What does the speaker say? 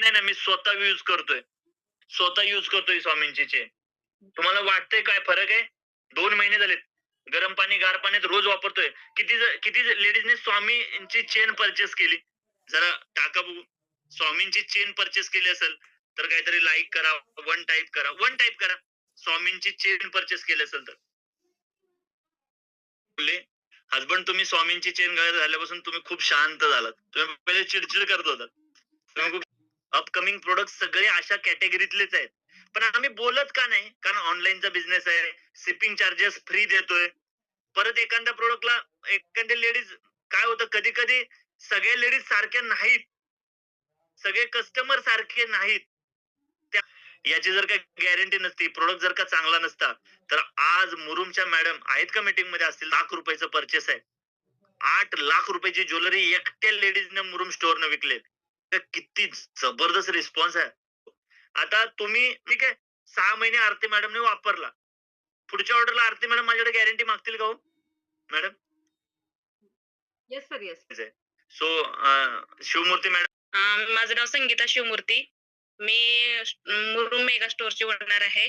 Chain आहे ना, मी स्वतः यूज करतोय. स्वतः यूज करतोय स्वामींची चेन. तुम्हाला वाटतंय काय फरक आहे? 2 महिने झालेत. गरम पाणी, गार पाण्यात रोज वापरतोय. किती लेडीजने स्वामींची चेन पर्चेस केली? जरा टाका बघू. स्वामींची चेन पर्चेस केली असेल, तर काहीतरी लाइक करा, 1 टाइप करा. 1 टाइप करा. स्वामींची चेन पर्चेस केली असेल तर. बोलले, हसबंड तुम्ही स्वामींची चेन गळ्यात घातल्यापासून तुम्ही खूप शांत झालात. तुम्ही पहिले चिडचिड करत होतात. तुम्ही खूप अपकमिंग प्रॉडक्ट सगळे अशा कॅटेगरीतलेच आहेत. पण आम्ही बोलत का नाही? कारण ऑनलाईनचा बिझनेस आहे. शिपिंग चार्जेस फ्री देतोय. परत एखाद्या प्रॉडक्टला एखादी लेडीज काय होतं कधी-कधी सगळ्या लेडीज सारख्या नाहीत. सगळे कस्टमर सारखे नाहीत. त्या याची जर काही गॅरंटी नसती, प्रॉडक्ट जर का चांगला नसता, तर आज मुरुमच्या मॅडम आहेत का मीटिंगमध्ये असतील? ₹1,00,000 पर्चेस आहे. 8,00,000 ची ज्वेलरी एकट्या लेडीजने मुरुम स्टोअरनं विकलेत. तर किती जबरदस्त रिस्पॉन्स आहे. आता तुम्ही ठीक आहे 6 महिने आरती मॅडमने वापरला. पुढच्या ऑर्डरला आरती मॅडम माझ्याकडे गॅरंटी मागतील का हो? Madam? Yes sir, yes. So Shivmurti madam. माझं नाव संगीता शिवमूर्ती. मी मुरुम मेगा स्टोअरची ओनर आहे.